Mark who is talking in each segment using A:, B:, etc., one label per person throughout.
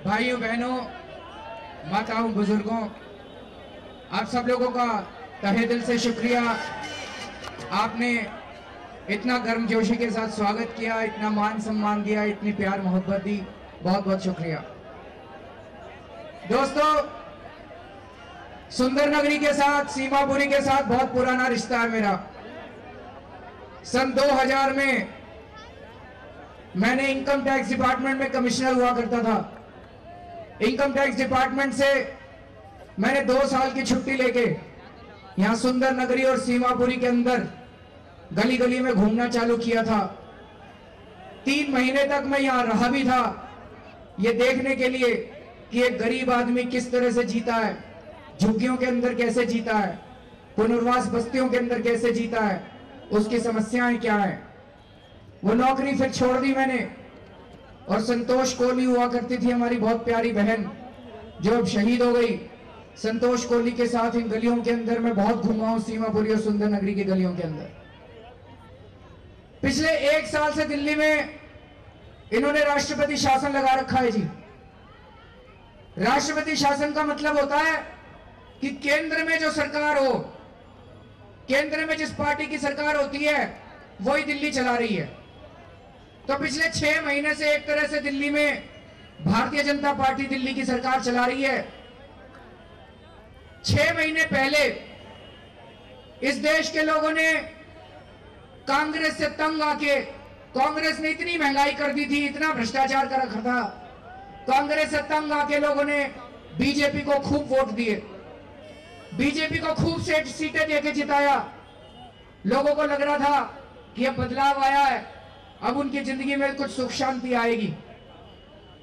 A: भाइयों बहनों, माताओं, बुजुर्गों, आप सब लोगों का तहे दिल से शुक्रिया। आपने इतना गर्मजोशी के साथ स्वागत किया, इतना मान सम्मान दिया, इतनी प्यार मोहब्बत दी, बहुत बहुत शुक्रिया। दोस्तों, सुंदर नगरी के साथ, सीमापुरी के साथ बहुत पुराना रिश्ता है मेरा। सन 2000 में मैंने इनकम टैक्स डिपार्टमेंट में कमिश्नर हुआ करता था। इनकम टैक्स डिपार्टमेंट से मैंने 2 साल की छुट्टी लेके यहां सुंदर नगरी और सीमापुरी के अंदर गली गली में घूमना चालू किया था। 3 महीने तक मैं यहां रहा भी था, ये देखने के लिए कि एक गरीब आदमी किस तरह से जीता है, झुग्गियों के अंदर कैसे जीता है, पुनर्वास बस्तियों के अंदर कैसे जीता है, उसकी समस्याएं क्या है। वो नौकरी फिर छोड़ दी मैंने, और संतोष कोहली हुआ करती थी हमारी बहुत प्यारी बहन, जो अब शहीद हो गई। संतोष कोहली के साथ इन गलियों के अंदर मैं बहुत घूमा हूं, सीमापुरी और सुंदर नगरी की गलियों के अंदर। पिछले 1 साल से दिल्ली में इन्होंने राष्ट्रपति शासन लगा रखा है जी। राष्ट्रपति शासन का मतलब होता है कि केंद्र में जो सरकार हो, केंद्र में जिस पार्टी की सरकार होती है वही दिल्ली चला रही है। तो पिछले 6 महीने से एक तरह से दिल्ली में भारतीय जनता पार्टी दिल्ली की सरकार चला रही है। 6 महीने पहले इस देश के लोगों ने कांग्रेस से तंग आके, कांग्रेस ने इतनी महंगाई कर दी थी, इतना भ्रष्टाचार कर रखा था, कांग्रेस से तंग आके लोगों ने बीजेपी को खूब वोट दिए, बीजेपी को खूब सीटें देके जिताया। लोगों को लग रहा था कि अब बदलाव आया है, अब उनकी जिंदगी में कुछ सुख शांति आएगी।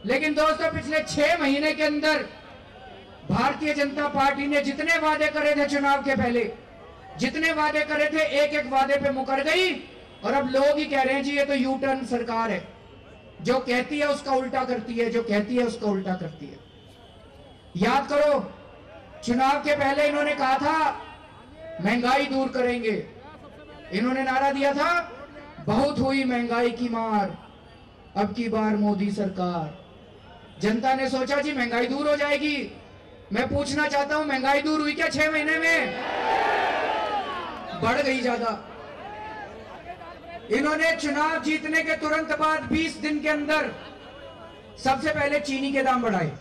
A: लेकिन दोस्तों, पिछले 6 महीने के अंदर भारतीय जनता पार्टी ने जितने वादे करे थे चुनाव के पहले, जितने वादे करे थे, एक एक वादे पे मुकर गई। और अब लोग ही कह रहे हैं जी ये तो यू टर्न सरकार है, जो कहती है उसका उल्टा करती है, जो कहती है उसका उल्टा करती है। याद करो, चुनाव के पहले इन्होंने कहा था महंगाई दूर करेंगे। इन्होंने नारा दिया था बहुत हुई महंगाई की मार, अब की बार मोदी सरकार। जनता ने सोचा जी महंगाई दूर हो जाएगी। मैं पूछना चाहता हूं, महंगाई दूर हुई क्या 6 महीने में? बढ़ गई ज्यादा। इन्होंने चुनाव जीतने के तुरंत बाद 20 दिन के अंदर सबसे पहले चीनी के दाम बढ़ाए,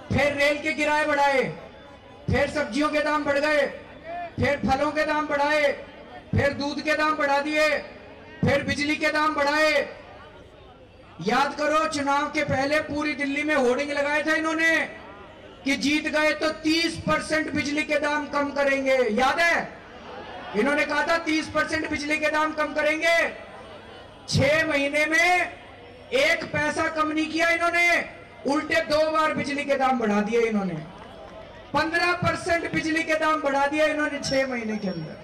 A: फिर रेल के किराए बढ़ाए, फिर सब्जियों के दाम बढ़ गए, फिर फलों के दाम बढ़ाए, फिर दूध के दाम बढ़ा दिए, फिर बिजली के दाम बढ़ाए। याद करो, चुनाव के पहले पूरी दिल्ली में होर्डिंग लगाए थे इन्होंने कि जीत गए तो 30% बिजली के दाम कम करेंगे। याद है? इन्होंने कहा था 30% बिजली के दाम कम करेंगे। 6 महीने में 1 पैसा कम नहीं किया इन्होंने, उल्टे 2 बार बिजली के दाम बढ़ा दिए इन्होंने। 15% बिजली के दाम बढ़ा दिया इन्होंने 6 महीने के अंदर।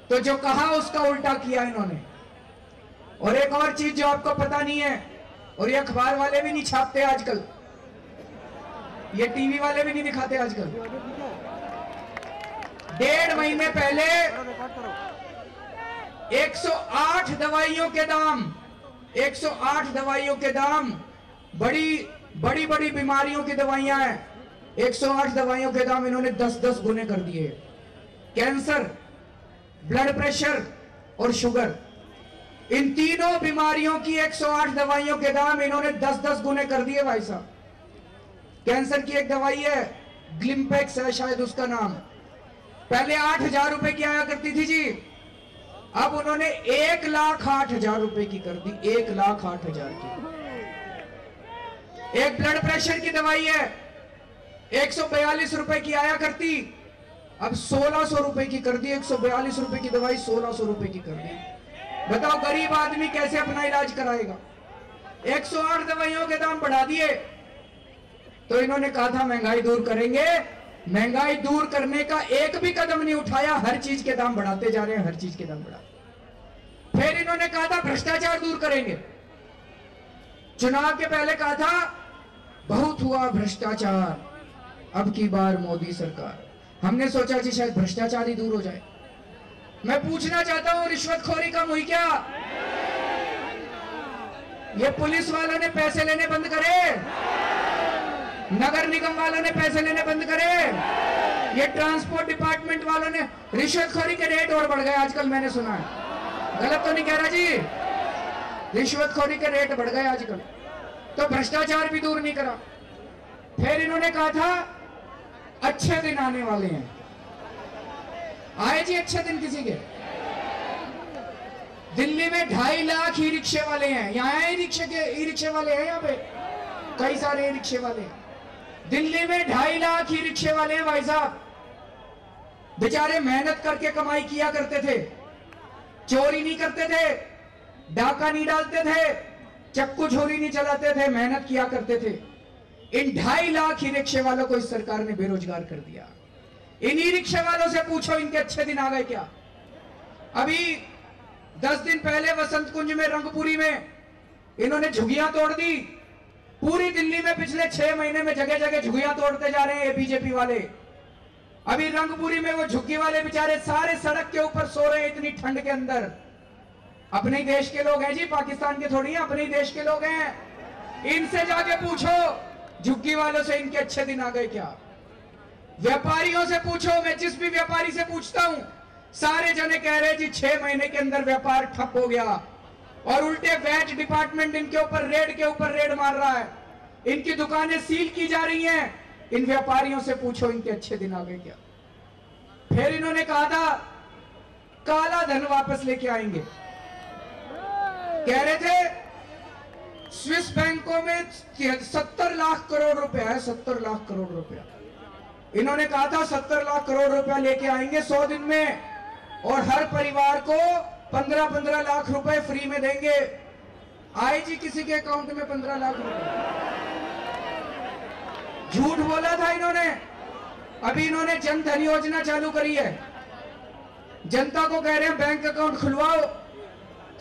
A: तो जो कहा उसका उल्टा किया इन्होंने। और एक और चीज जो आपको पता नहीं है, और ये अखबार वाले भी नहीं छापते आजकल, ये टीवी वाले भी नहीं दिखाते आजकल। 1.5 महीने पहले 108 दवाइयों के दाम, 108 दवाइयों के दाम, बड़ी बड़ी बीमारियों की दवाइयां हैं, 108 दवाइयों के दाम इन्होंने 10-10 गुने कर दिए। कैंसर, ब्लड प्रेशर और शुगर, इन तीनों बीमारियों की 108 दवाइयों के दाम इन्होंने 10-10 गुने कर दिए भाई साहब। कैंसर की एक दवाई है, ग्लिम्पेक्स है शायद उसका नाम, पहले 8,000 रुपए की आया करती थी जी, अब उन्होंने 1,08,000 रुपए की कर दी, 1,08,000 की। एक ब्लड प्रेशर की दवाई है, 142 रुपए की आया करती, अब 1,600 रुपए की कर दी। 142 रुपए की दवाई 1,600 रुपए की कर दी। बताओ गरीब आदमी कैसे अपना इलाज कराएगा? 108 दवाइयों के दाम बढ़ा दिए। तो इन्होंने कहा था महंगाई दूर करेंगे, महंगाई दूर करने का एक भी कदम नहीं उठाया, हर चीज के दाम बढ़ाते जा रहे हैं, हर चीज के दाम बढ़ा। फिर इन्होंने कहा था भ्रष्टाचार दूर करेंगे। चुनाव के पहले कहा था बहुत हुआ भ्रष्टाचार, अब की बार मोदी सरकार। हमने सोचा जी शायद भ्रष्टाचार ही दूर हो जाए। मैं पूछना चाहता हूं, रिश्वतखोरी कम हुई क्या? ये पुलिस वालों ने पैसे लेने बंद करे? नगर निगम वालों ने पैसे लेने बंद करे, ये ट्रांसपोर्ट डिपार्टमेंट वालों ने, रिश्वतखोरी के रेट और बढ़ गए आजकल, मैंने सुना है, गलत तो नहीं कह रहा जी, रिश्वतखोरी के रेट बढ़ गए आजकल, तो भ्रष्टाचार भी दूर नहीं करा। फिर इन्होंने कहा था अच्छे दिन आने वाले हैं, आए जी अच्छे दिन किसी के? दिल्ली में 2.5 लाख ई रिक्शे वाले हैं, यहाँ ई रिक्शे वाले हैं, यहाँ पे कई सारे ई रिक्शे वाले हैं। दिल्ली में 2.5 लाख ई रिक्शे वाले हैं भाई साहब, बेचारे मेहनत करके कमाई किया करते थे, चोरी नहीं करते थे, डाका नहीं डालते थे, चक्कू छोरी नहीं चलाते थे, मेहनत किया करते थे। इन 2.5 लाख ई रिक्शे वालों को इस सरकार ने बेरोजगार कर दिया। इन ई रिक्शे वालों से पूछो इनके अच्छे दिन आ गए क्या? अभी 10 दिन पहले वसंत कुंज में, रंगपुरी में इन्होंने झुग्गियां तोड़ दी। पूरी दिल्ली में पिछले 6 महीने में जगह जगह झुग्गियां तोड़ते जा रहे हैं ये बीजेपी वाले। अभी रंगपुरी में वो झुग्गी वाले बेचारे सारे सड़क के ऊपर सो रहे हैं इतनी ठंड के अंदर। अपने ही देश के लोग हैं जी, पाकिस्तान के थोड़ी हैं, अपने ही देश के लोग हैं। इनसे जाके पूछो झुग्गी वालों से इनके अच्छे दिन आ गए क्या? व्यापारियों से पूछो, मैं जिस भी व्यापारी से पूछता हूं सारे जने कह रहे जी 6 महीने के अंदर व्यापार ठप हो गया, और उल्टे वैट डिपार्टमेंट इनके ऊपर रेड मार रहा है, इनकी दुकानें सील की जा रही हैं। इन व्यापारियों से पूछो इनके अच्छे दिन आ गए क्या? फिर इन्होंने कहा था काला धन वापस लेके आएंगे, कह रहे थे स्विस बैंकों में 70 लाख करोड़ रुपया है, 70 लाख करोड़ रुपया। इन्होंने कहा था 70 लाख करोड़ रुपया लेके आएंगे 100 दिन में, और हर परिवार को 15-15 लाख रुपए फ्री में देंगे। आए जी किसी के अकाउंट में 15 लाख रुपए? झूठ बोला था इन्होंने। अभी इन्होंने जन धन योजना चालू करी है, जनता को कह रहे हैं बैंक अकाउंट खुलवाओ।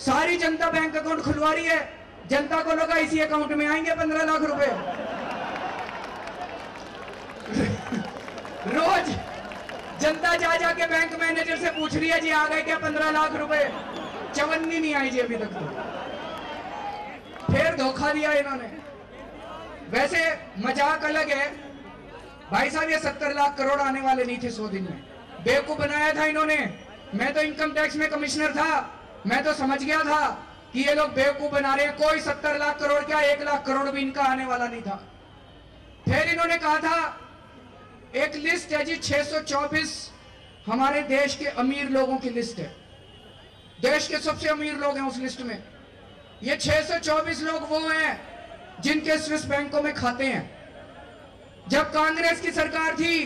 A: सारी जनता बैंक अकाउंट खुलवा रही है, जनता को लगा इसी अकाउंट में आएंगे 15 लाख रुपए। रोज जनता जा जाके बैंक मैनेजर से पूछ रही है जी आ गए क्या 15 लाख रुपए? चवन्नी नहीं आई जी अभी तक तो। फिर धोखा दिया इन्होंने। वैसे मजाक अलग है भाई साहब, ये 70 लाख करोड़ आने वाले नहीं थे 100 दिन में, बेवकूफ बनाया था इन्होंने। मैं तो इनकम टैक्स में कमिश्नर था, मैं तो समझ गया था कि ये लोग बेवकूफ बना रहे हैं। कोई 70 लाख करोड़ क्या 1 लाख करोड़ भी इनका आने वाला नहीं था। फिर इन्होंने कहा था एक लिस्ट है जी 624 हमारे देश के अमीर लोगों की लिस्ट है, देश के सबसे अमीर लोग हैं उस लिस्ट में। ये 624 लोग वो हैं जिनके स्विस बैंकों में खाते हैं। जब कांग्रेस की सरकार थी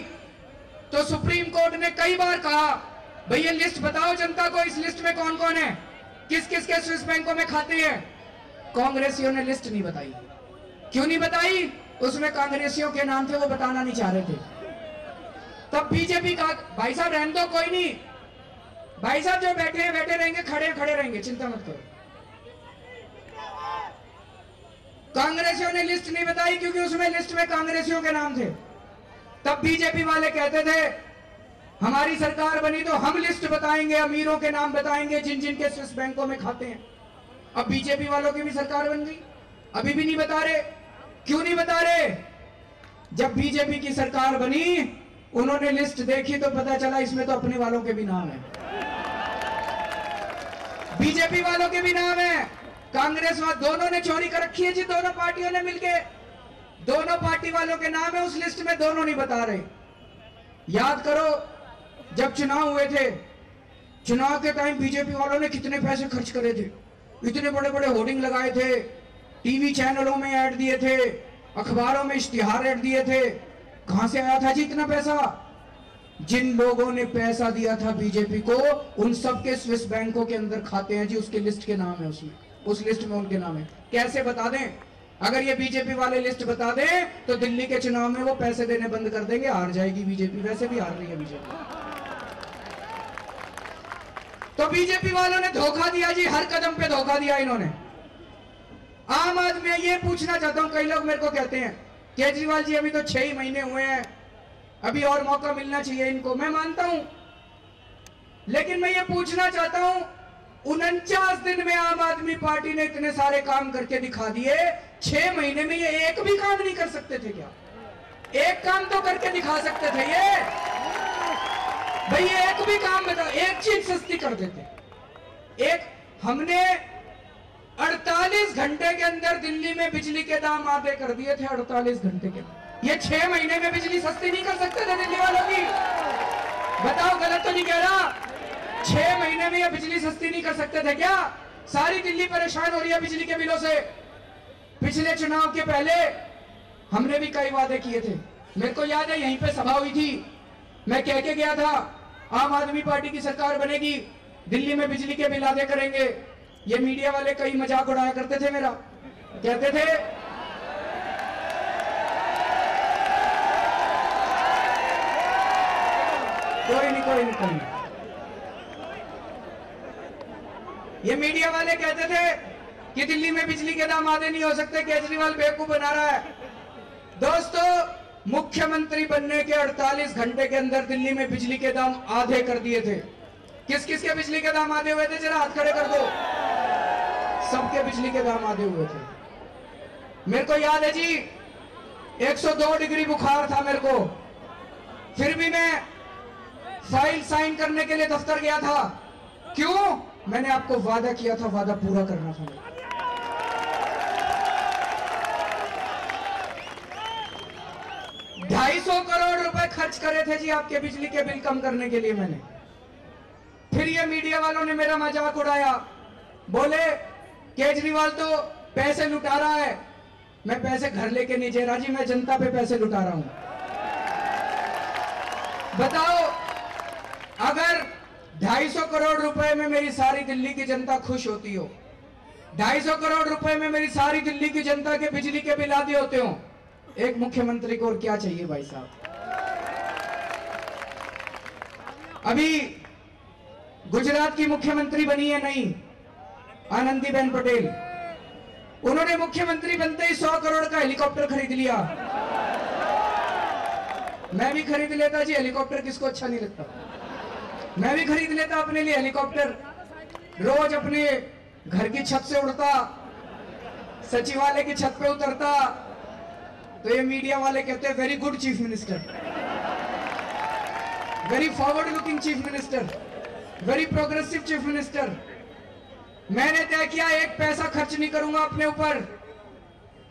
A: तो सुप्रीम कोर्ट ने कई बार कहा भाई ये लिस्ट बताओ जनता को, इस लिस्ट में कौन कौन है, किस किस के स्विस बैंकों में खाते हैं। कांग्रेसियों ने लिस्ट नहीं बताई। क्यों नहीं बताई? उसमें कांग्रेसियों के नाम थे, वो बताना नहीं चाह रहे थे। तब बीजेपी का भाई साहब रहने दो, कोई नहीं, भाई साहब जो बैठे हैं बैठे रहेंगे, खड़े खड़े रहेंगे, चिंता मत करो। कांग्रेसियों ने लिस्ट नहीं बताई क्योंकि उसमें लिस्ट में कांग्रेसियों के नाम थे। तब बीजेपी वाले कहते थे हमारी सरकार बनी तो हम लिस्ट बताएंगे, अमीरों के नाम बताएंगे जिन जिन के स्विस बैंकों में खाते हैं। अब बीजेपी वालों की भी सरकार बन गई, अभी भी नहीं बता रहे। क्यों नहीं बता रहे? जब बीजेपी की सरकार बनी उन्होंने लिस्ट देखी तो पता चला इसमें तो अपने वालों के भी नाम है, बीजेपी वालों के भी नाम है, कांग्रेस वाले, दोनों ने चोरी कर रखी है जी, दोनों पार्टियों ने मिलके, दोनों पार्टी वालों के नाम है उस लिस्ट में, दोनों नहीं बता रहे। याद करो जब चुनाव हुए थे, चुनाव के टाइम बीजेपी वालों ने कितने पैसे खर्च करे थे, इतने बड़े बड़े होर्डिंग लगाए थे, टीवी चैनलों में ऐड दिए थे, अखबारों में इश्तिहार ऐड दिए थे। कहां से आया था जी इतना पैसा? जिन लोगों ने पैसा दिया था बीजेपी को उन सब के स्विस बैंकों के अंदर खाते हैं जी, उसके लिस्ट के नाम है, उसमें उस लिस्ट में उनके नाम है। कैसे बता दें? अगर ये बीजेपी वाले लिस्ट बता दें तो दिल्ली के चुनाव में वो पैसे देने बंद कर देंगे, हार जाएगी बीजेपी, वैसे भी हार रही है बीजेपी। तो बीजेपी वालों ने धोखा दिया जी, हर कदम पे धोखा दिया इन्होंने। आम आदमी, ये पूछना चाहता हूं, कई लोग मेरे को कहते हैं केजरीवाल जी अभी तो 6 ही महीने हुए हैं, अभी और मौका मिलना चाहिए इनको। मैं मानता हूं, लेकिन मैं ये पूछना चाहता हूं 49 दिन में आम आदमी पार्टी ने इतने सारे काम करके दिखा दिए, 6 महीने में ये एक भी काम नहीं कर सकते थे क्या? एक काम तो करके दिखा सकते थे ये भाई, एक भी काम बताओ, एक चीज सस्ती कर देते। एक हमने 48 घंटे के अंदर दिल्ली में बिजली के दाम आधे कर दिए थे। 48 घंटे के अंदर। ये 6 महीने में बिजली सस्ती नहीं कर सकते थे दिल्ली वालों की? बताओ, गलत तो नहीं कह रहा? 6 महीने में ये बिजली सस्ती नहीं कर सकते थे क्या? सारी दिल्ली परेशान हो रही है बिजली के बिलों से। पिछले चुनाव के पहले हमने भी कई वादे किए थे। मेरे को याद है यहीं पे सभा हुई थी, मैं कह के गया था आम आदमी पार्टी की सरकार बनेगी, दिल्ली में बिजली के बिल आधे करेंगे। ये मीडिया वाले कई मजाक उड़ाया करते थे मेरा, कहते थे कोई नहीं। ये मीडिया वाले कहते थे कि दिल्ली में बिजली के दाम आधे नहीं हो सकते, केजरीवाल बेवकूफ बना रहा है। दोस्तों, मुख्यमंत्री बनने के 48 घंटे के अंदर दिल्ली में बिजली के दाम आधे कर दिए थे। किस किस के बिजली के दाम आधे हुए थे? जरा हाथ खड़े कर दो। सबके बिजली के दाम आधे हुए थे। मेरे को याद है जी, 102 डिग्री बुखार था मेरे को, फिर भी मैं फाइल साइन करने के लिए दफ्तर गया था। क्यों? मैंने आपको वादा किया था, वादा पूरा करना था। 250 करोड़ रुपए खर्च करे थे जी आपके बिजली के बिल कम करने के लिए मैंने। फिर ये मीडिया वालों ने मेरा मजाक उड़ाया, बोले केजरीवाल तो पैसे लुटा रहा है। मैं पैसे घर लेके नहीं जा रहा जी, मैं जनता पे पैसे लुटा रहा हूं। बताओ, अगर 250 करोड़ रुपए में मेरी सारी दिल्ली की जनता खुश होती हो, 250 करोड़ रुपए में मेरी सारी दिल्ली की जनता के बिजली के बिल आदि होते हो, एक मुख्यमंत्री को और क्या चाहिए भाई साहब? अभी गुजरात की मुख्यमंत्री बनी है नई, आनंदीबेन पटेल। उन्होंने मुख्यमंत्री बनते ही 100 करोड़ का हेलीकॉप्टर खरीद लिया। मैं भी खरीद लेता जी हेलीकॉप्टर, किसको अच्छा नहीं लगता? मैं भी खरीद लेता अपने लिए हेलीकॉप्टर, रोज अपने घर की छत से उड़ता, सचिवालय की छत पे उतरता। तो ये मीडिया वाले कहते हैं very good chief minister, very forward looking chief minister, very progressive chief minister. मैंने तय किया एक पैसा खर्च नहीं करूंगा अपने ऊपर,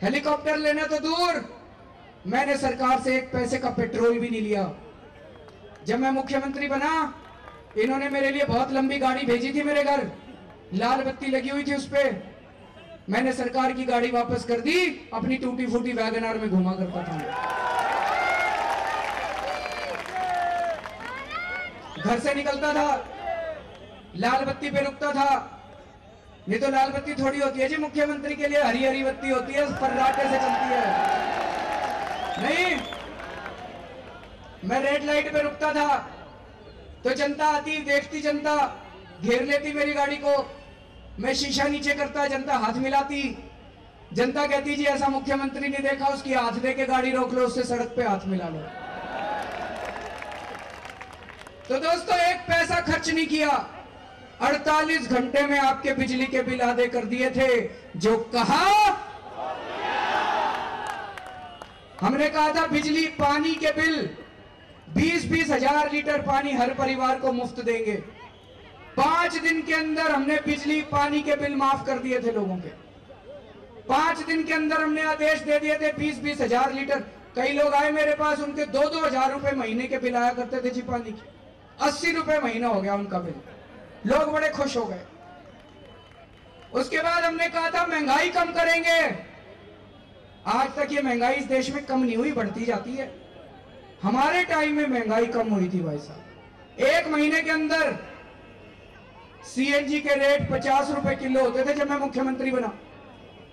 A: हेलीकॉप्टर लेने तो दूर, मैंने सरकार से एक पैसे का पेट्रोल भी नहीं लिया। जब मैं मुख्यमंत्री बना, इन्होंने मेरे लिए बहुत लंबी गाड़ी भेजी थी मेरे घर, लाल बत्ती लगी हुई थी उस पे। मैंने सरकार की गाड़ी वापस कर दी, अपनी टूटी फूटी वैगनआर में घुमा करता था। घर से निकलता था, लाल बत्ती पे रुकता था। नहीं तो लाल बत्ती थोड़ी होती है जी मुख्यमंत्री के लिए, हरी हरी बत्ती होती है, फर्राटे से चलती है। नहीं, मैं रेड लाइट पे रुकता था तो जनता आती, देखती, जनता घेर लेती मेरी गाड़ी को। मैं शीशा नीचे करता, जनता हाथ मिलाती। जनता कहती जी ऐसा मुख्यमंत्री नहीं देखा, उसकी हाथ दे के गाड़ी रोक लो, उससे सड़क पे हाथ मिला लो। तो दोस्तों, एक पैसा खर्च नहीं किया, 48 घंटे में आपके बिजली के बिल आधे कर दिए थे। जो कहा, हमने कहा था बिजली पानी के बिल 20-20 हजार लीटर पानी हर परिवार को मुफ्त देंगे। 5 दिन के अंदर हमने बिजली पानी के बिल माफ कर दिए थे लोगों के। 5 दिन के अंदर हमने आदेश दे दिए थे 20-20 हजार लीटर। कई लोग आए मेरे पास, उनके 2-2 हजार रुपए महीने के बिल आया करते थे जी पानी के। 80 रुपए महीना हो गया उनका बिल। लोग बड़े खुश हो गए। उसके बाद हमने कहा था महंगाई कम करेंगे। आज तक ये महंगाई इस देश में कम नहीं हुई, बढ़ती जाती है। हमारे टाइम में महंगाई कम हुई थी भाई साहब। 1 महीने के अंदर सीएनजी के रेट 50 रुपए किलो होते थे जब मैं मुख्यमंत्री बना।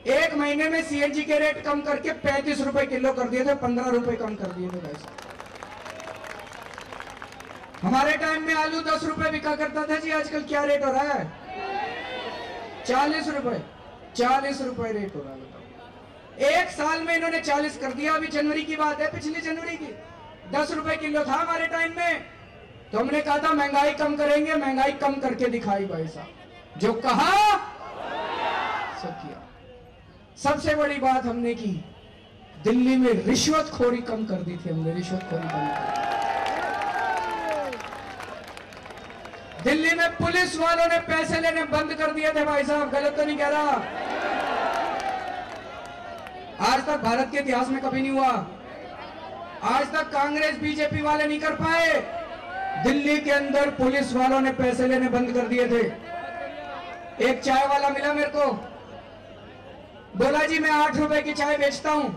A: 1 महीने में सीएनजी के रेट कम करके 35 रुपए किलो कर दिए थे, 15 रुपए कम कर दिए थे भाई साहब। हमारे टाइम में आलू 10 रुपए बिका करता था जी, आजकल क्या रेट हो रहा है? 40 रुपए। 40 रुपए रेट हो रहा है, बताओ। 1 साल में इन्होंने 40 कर दिया। अभी जनवरी की बात है, पिछली जनवरी की। 10 रुपए किलो था हमारे टाइम में। तो हमने कहा था महंगाई कम करेंगे, महंगाई कम करके दिखाई भाई साहब। जो कहा सब किया। सबसे बड़ी बात हमने की, दिल्ली में रिश्वतखोरी कम कर दी थी हमने, रिश्वतखोरी कम कर दी। दिल्ली में पुलिस वालों ने पैसे लेने बंद कर दिए थे भाई साहब, गलत तो नहीं कह रहा। आज तक भारत के इतिहास में कभी नहीं हुआ, आज तक कांग्रेस बीजेपी वाले नहीं कर पाए। दिल्ली के अंदर पुलिस वालों ने पैसे लेने बंद कर दिए थे। एक चाय वाला मिला मेरे को, बोला जी मैं 8 रुपए की चाय बेचता हूं,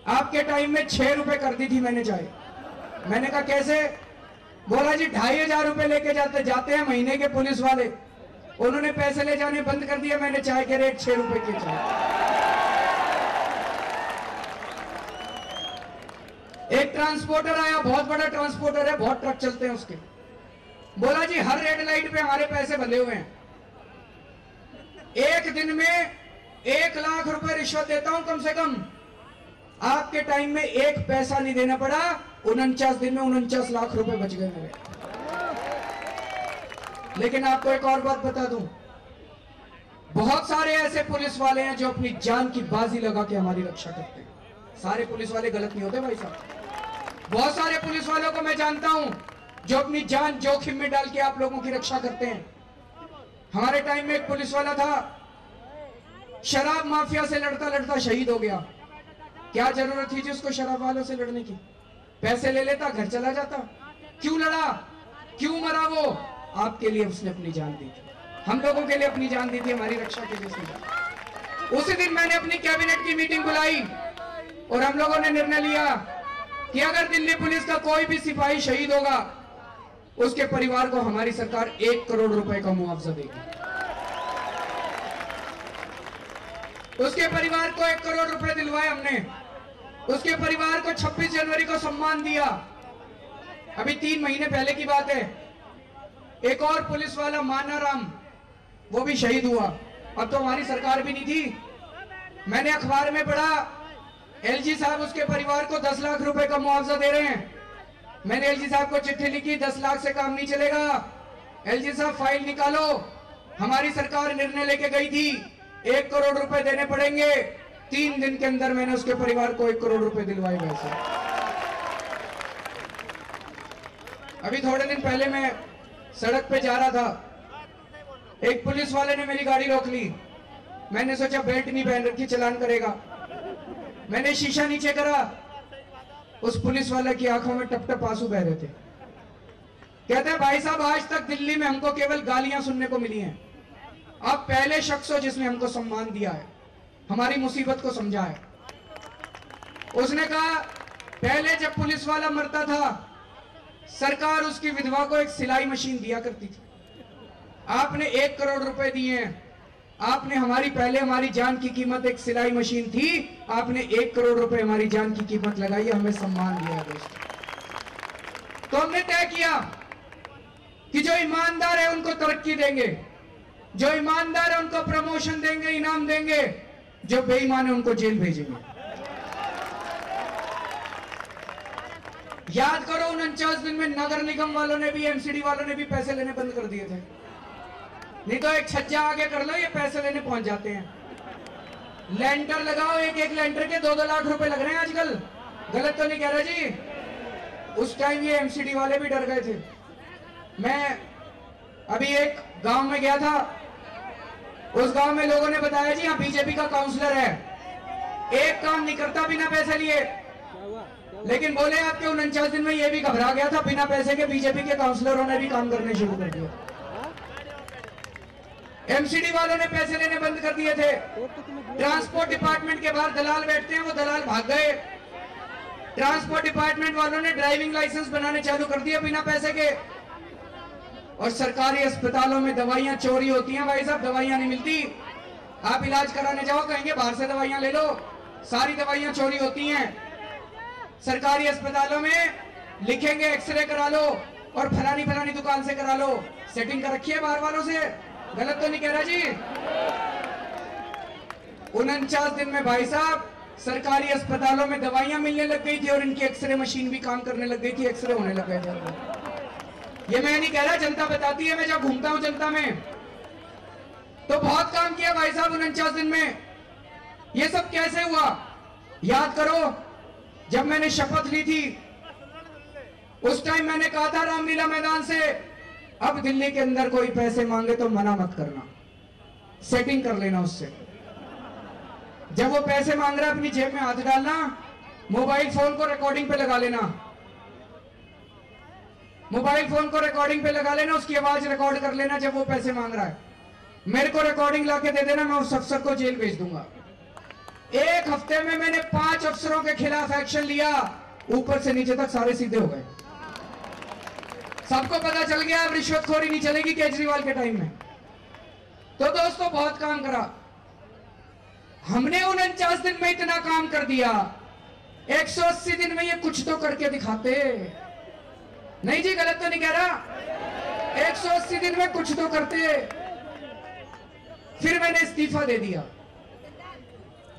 A: आपके टाइम में 6 रुपए कर दी थी मैंने चाय। मैंने कहा कैसे? बोला जी 2500 रुपए लेके जाते हैं महीने के पुलिस वाले, उन्होंने पैसे ले जाने बंद कर दिया, मैंने चाय के रेट 6 रुपए की चाय। एक ट्रांसपोर्टर आया, बहुत बड़ा ट्रांसपोर्टर है, बहुत ट्रक चलते हैं उसके, बोला जी हर रेड लाइट पे हमारे पैसे बंधे हुए हैं, एक दिन में 1 लाख रुपए रिश्वत देता हूं कम से कम। आपके टाइम में 1 पैसा नहीं देना पड़ा, 49 दिन में 49 लाख रुपए बच गए मेरे। लेकिन आपको एक और बात बता दूं, बहुत सारे ऐसे पुलिस वाले हैं जो अपनी जान की बाजी लगा के हमारी रक्षा करते हैं। सारे पुलिस वाले गलत नहीं होते भाई साहब, बहुत सारे पुलिस वालों को मैं जानता हूं जो अपनी जान जोखिम में डाल के आप लोगों की रक्षा करते हैं। हमारे टाइम में एक पुलिस वाला था, शराब माफिया से लड़ता लड़ता शहीद हो गया। क्या जरूरत थी जी उसको शराब वालों से लड़ने की? पैसे ले लेता, घर चला जाता। क्यों लड़ा, क्यों मरा वो? आपके लिए उसने अपनी जान दी थी, हम लोगों के लिए अपनी जान दी थी, हमारी रक्षा के लिए। उसी दिन मैंने अपनी कैबिनेट की मीटिंग बुलाई और हम लोगों ने निर्णय लिया कि अगर दिल्ली पुलिस का कोई भी सिपाही शहीद होगा, उसके परिवार को हमारी सरकार 1 करोड़ रुपए का मुआवजा देगी। उसके परिवार को 1 करोड़ रुपए दिलवाए हमने। उसके परिवार को 26 जनवरी को सम्मान दिया। अभी 3 महीने पहले की बात है, एक और पुलिस वाला मानाराम, वो भी शहीद हुआ। अब तो हमारी सरकार भी नहीं थी, मैंने अखबार में पढ़ा एलजी साहब उसके परिवार को 10 लाख रुपए का मुआवजा दे रहे हैं। मैंने एलजी साहब को चिट्ठी लिखी, 10 लाख से काम नहीं चलेगा, एलजी साहब फाइल निकालो। हमारी सरकार निर्णय लेके गई थी 1 करोड़ रुपए देने पड़ेंगे। 3 दिन के अंदर मैंने उसके परिवार को 1 करोड़ रुपए दिलवाए वैसे। अभी थोड़े दिन पहले मैं सड़क पे जा रहा था, एक पुलिस वाले ने मेरी गाड़ी रोक ली। मैंने सोचा बेल्ट नहीं पहन रखी, चालान करेगा। मैंने शीशा नीचे करा, उस पुलिस वाले की आंखों में टप टप आंसू बह रहे थे। कहते हैं भाई साहब आज तक दिल्ली में हमको केवल गालियां सुनने को मिली हैं, आप पहले शख्स हो जिसने हमको सम्मान दिया है, हमारी मुसीबत को समझा है। उसने कहा पहले जब पुलिस वाला मरता था, सरकार उसकी विधवा को एक सिलाई मशीन दिया करती थी, आपने 1 करोड़ रुपए दिए हैं। आपने पहले हमारी जान की कीमत एक सिलाई मशीन थी, आपने 1 करोड़ रुपए हमारी जान की कीमत लगाई, हमें सम्मान दिया है दोस्तों। तो हमने तय किया कि जो ईमानदार है उनको तरक्की देंगे, जो ईमानदार है उनको प्रमोशन देंगे, इनाम देंगे, जो बेईमान है उनको जेल भेजेंगे। याद करो 49 दिन में नगर निगम वालों ने भी, एमसीडी वालों ने भी पैसे लेने बंद कर दिए थे। नहीं तो एक छज्जा आगे कर लो, ये पैसे लेने पहुंच जाते हैं। लेंटर लगाओ, एक लेंटर के 2-2 लाख रुपए लग रहे हैं आजकल। गलत तो नहीं कह रहा जी? उस टाइम ये एमसीडी वाले भी डर गए थे। मैं अभी एक गांव में गया था, उस गांव में लोगों ने बताया जी यहाँ बीजेपी का काउंसलर है, एक काम नहीं करता बिना पैसे लिए। लेकिन बोले आपके 49 दिन में ये भी घबरा गया था, बिना पैसे के बीजेपी के काउंसलरों ने भी काम करने शुरू कर दिया। एमसीडी वालों ने पैसे लेने बंद कर दिए थे। ट्रांसपोर्ट डिपार्टमेंट के बाहर दलाल बैठते हैं, वो दलाल भाग गए। ट्रांसपोर्ट डिपार्टमेंट वालों ने ड्राइविंग लाइसेंस बनाने चालू कर दिए बिना पैसे के। और सरकारी अस्पतालों में दवाइयां चोरी होती हैं भाई साहब, दवाइयां नहीं मिलती। आप इलाज कराने जाओ, कहेंगे बाहर से दवाइयां ले लो, सारी दवाइयां चोरी होती हैं। सरकारी अस्पतालों में लिखेंगे एक्सरे करा लो और फलानी दुकान से करा लो, सेटिंग कर रखी है बाहर वालों से। गलत तो नहीं कह रहा जी? 49 दिन में भाई साहब सरकारी अस्पतालों में दवाइयां मिलने लग गई थी और इनकी एक्सरे मशीन भी काम करने लग गई थी, एक्सरे होने लग गए थे। ये मैं नहीं कह रहा, जनता बताती है, मैं जब घूमता हूं जनता में तो बहुत काम किया भाई साहब 49 दिन में। ये सब कैसे हुआ? याद करो, जब मैंने शपथ ली थी उस टाइम मैंने कहा था रामलीला मैदान से, अब दिल्ली के अंदर कोई पैसे मांगे तो मना मत करना, सेटिंग कर लेना उससे। जब वो पैसे मांग रहा है अपनी जेब में हाथ डालना, मोबाइल फोन को रिकॉर्डिंग पे लगा लेना, मोबाइल फोन को रिकॉर्डिंग पे लगा लेना, उसकी आवाज रिकॉर्ड कर लेना। जब वो पैसे मांग रहा है मेरे को रिकॉर्डिंग लाके दे देना, मैं उस अफसर को जेल भेज दूंगा। एक हफ्ते में मैंने 5 अफसरों के खिलाफ एक्शन लिया, ऊपर से नीचे तक सारे सीधे हो गए। सबको पता चल गया अब रिश्वतखोरी नहीं चलेगी केजरीवाल के टाइम में। तो दोस्तों बहुत काम करा हमने, 49 दिन में इतना काम कर दिया, 180 दिन में ये कुछ तो करके दिखाते। नहीं जी, गलत तो नहीं कह रहा, 180 दिन में कुछ तो करते। फिर मैंने इस्तीफा दे दिया।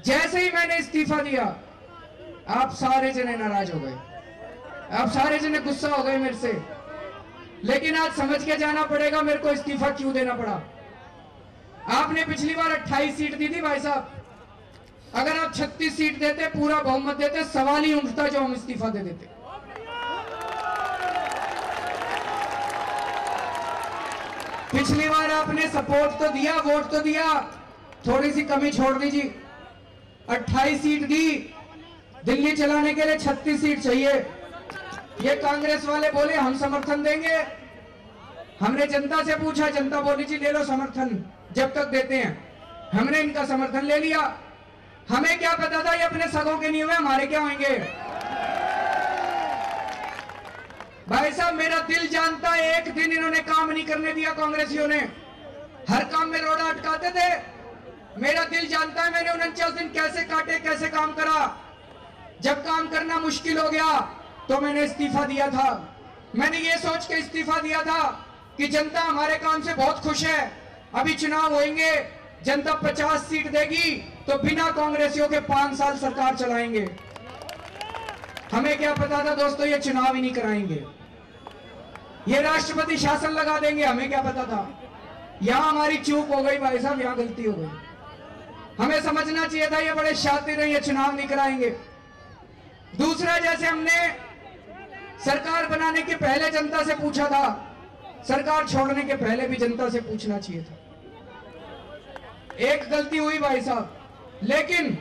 A: जैसे ही मैंने इस्तीफा दिया आप सारे जने नाराज हो गए, आप सारे जने गुस्सा हो गए मेरे से। लेकिन आज समझ के जाना पड़ेगा मेरे को इस्तीफा क्यों देना पड़ा। आपने पिछली बार 28 सीट दी थी भाई साहब, अगर आप 36 सीट देते, पूरा बहुमत देते, सवाल ही उठता जो हम इस्तीफा दे देते। पिछली बार आपने सपोर्ट तो दिया, वोट तो दिया, थोड़ी सी कमी छोड़ दीजिए। 28 सीट दी, दिल्ली चलाने के लिए 36 सीट चाहिए। ये कांग्रेस वाले बोले हम समर्थन देंगे, हमने जनता से पूछा, जनता बोली जी ले लो समर्थन जब तक देते हैं। हमने इनका समर्थन ले लिया। हमें क्या पता था ये अपने सगों के नहीं हुए, हमारे क्या होंगे। भाई साहब मेरा दिल जानता है, एक दिन इन्होंने काम नहीं करने दिया कांग्रेसियों ने, हर काम में रोड़ा अटकाते थे। मेरा दिल जानता है मैंने 49 दिन कैसे काटे, कैसे काम करा। जब काम करना मुश्किल हो गया तो मैंने इस्तीफा दिया था। मैंने ये सोच के इस्तीफा दिया था कि जनता हमारे काम से बहुत खुश है, अभी चुनाव होंगे, जनता 50 सीट देगी तो बिना कांग्रेसियों के 5 साल सरकार चलाएंगे। हमें क्या पता था दोस्तों ये चुनाव ही नहीं कराएंगे, ये राष्ट्रपति शासन लगा देंगे। हमें क्या पता था। यहां हमारी चूक हो गई भाई साहब, यहां गलती हो गई। हमें समझना चाहिए था ये बड़े शातिर हैं, ये चुनाव नहीं कराएंगे। दूसरा, जैसे हमने सरकार बनाने के पहले जनता से पूछा था, सरकार छोड़ने के पहले भी जनता से पूछना चाहिए था। एक गलती हुई भाई साहब, लेकिन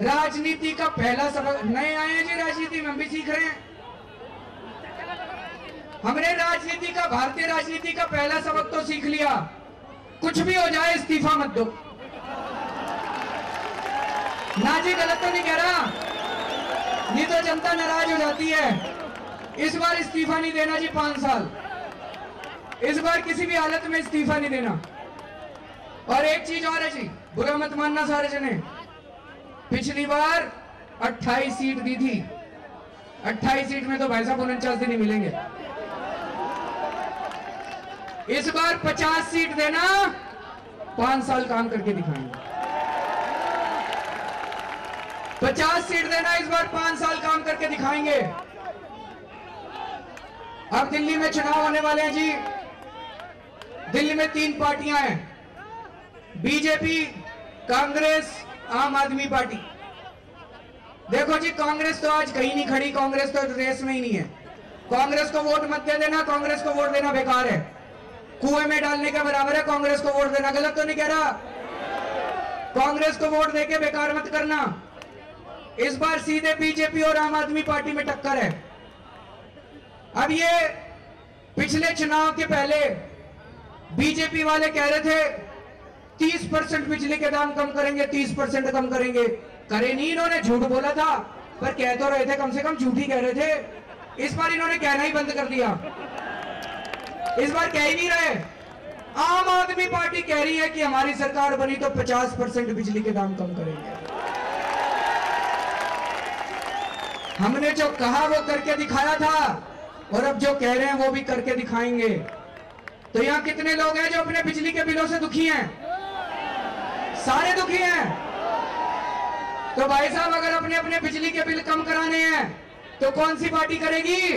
A: राजनीति का पहला सबक, नए आए हैं जी राजनीति में, हम भी सीख रहे हैं। हमने राजनीति का, भारतीय राजनीति का पहला सबक तो सीख लिया, कुछ भी हो जाए इस्तीफा मत दो। ना जी, गलत तो नहीं कह रहा, नहीं तो जनता नाराज हो जाती है। इस बार इस्तीफा नहीं देना जी, 5 साल, इस बार किसी भी हालत में इस्तीफा नहीं देना। और एक चीज और है जी, बुरा मत मानना सारे जने, पिछली बार 28 सीट दी थी, 28 सीट में तो भाई साहब 49 दिन ही मिलेंगे। इस बार 50 सीट देना, 5 साल काम करके दिखाएंगे। 50 सीट देना, इस बार 5 साल काम करके दिखाएंगे। अब दिल्ली में चुनाव होने वाले हैं जी। दिल्ली में 3 पार्टियां हैं, बीजेपी, कांग्रेस, आम आदमी पार्टी। देखो जी, कांग्रेस तो आज कहीं नहीं खड़ी, कांग्रेस तो रेस में ही नहीं है। कांग्रेस को वोट मत दे देना, कांग्रेस को वोट देना बेकार है, कुएं में डालने के बराबर है कांग्रेस को वोट देना। गलत तो नहीं कह रहा, कांग्रेस को वोट देके बेकार मत करना। इस बार सीधे बीजेपी और आम आदमी पार्टी में टक्कर है। अब ये पिछले चुनाव के पहले बीजेपी वाले कह रहे थे 30% बिजली के दाम कम करेंगे, 30% कम करेंगे, करे नहीं इन्होंने, झूठ बोला था, पर कह तो रहे थे, कम से कम झूठ ही कह रहे थे। इस बार इन्होंने कहना ही बंद कर दिया, इस बार कह ही नहीं रहे। आम आदमी पार्टी कह रही है कि हमारी सरकार बनी तो 50% बिजली के दाम कम करेंगे। हमने जो कहा वो करके दिखाया था, और अब जो कह रहे हैं वो भी करके दिखाएंगे। तो यहां कितने लोग हैं जो अपने बिजली के बिलों से दुखी हैं? सारे दुखी हैं। तो भाई साहब, अगर अपने अपने बिजली के बिल कम कराने हैं तो कौन सी पार्टी करेगी?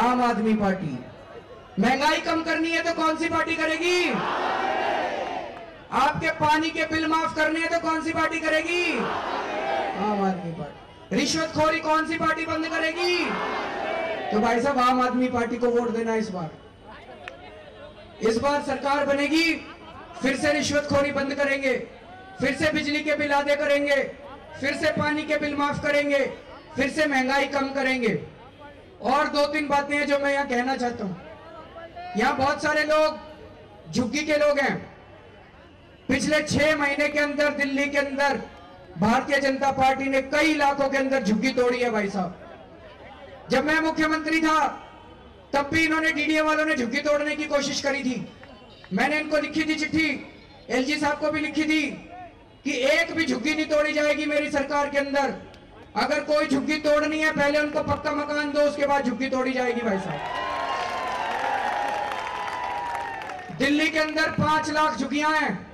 A: आम आदमी पार्टी। महंगाई कम करनी है तो कौन सी पार्टी करेगी? आपके पानी के बिल माफ करने हैं तो कौन सी पार्टी करेगी? आम आदमी पार्टी। रिश्वतखोरी कौन सी पार्टी बंद करेगी? तो भाई साहब आम आदमी पार्टी को वोट देना। इस बार सरकार बनेगी, फिर से रिश्वतखोरी बंद करेंगे, फिर से बिजली के बिल आधे करेंगे, फिर से पानी के बिल माफ करेंगे, फिर से महंगाई कम करेंगे। और 2-3 बातें हैं जो मैं यहाँ कहना चाहता हूँ। यहाँ बहुत सारे लोग झुग्गी के लोग हैं। पिछले 6 महीने के अंदर दिल्ली के अंदर भारतीय जनता पार्टी ने कई इलाकों के अंदर झुग्गी तोड़ी है भाई साहब। जब मैं मुख्यमंत्री था तब भी इन्होंने, डीडीए वालों ने झुग्गी तोड़ने की कोशिश करी थी। मैंने इनको लिखी थी चिट्ठी, एलजी साहब को भी लिखी थी कि एक भी झुग्गी नहीं तोड़ी जाएगी मेरी सरकार के अंदर। अगर कोई झुग्गी तोड़नी है पहले उनको पक्का मकान दो, उसके बाद झुग्गी तोड़ी जाएगी भाई साहब। दिल्ली के अंदर 5 लाख झुग्गियां हैं।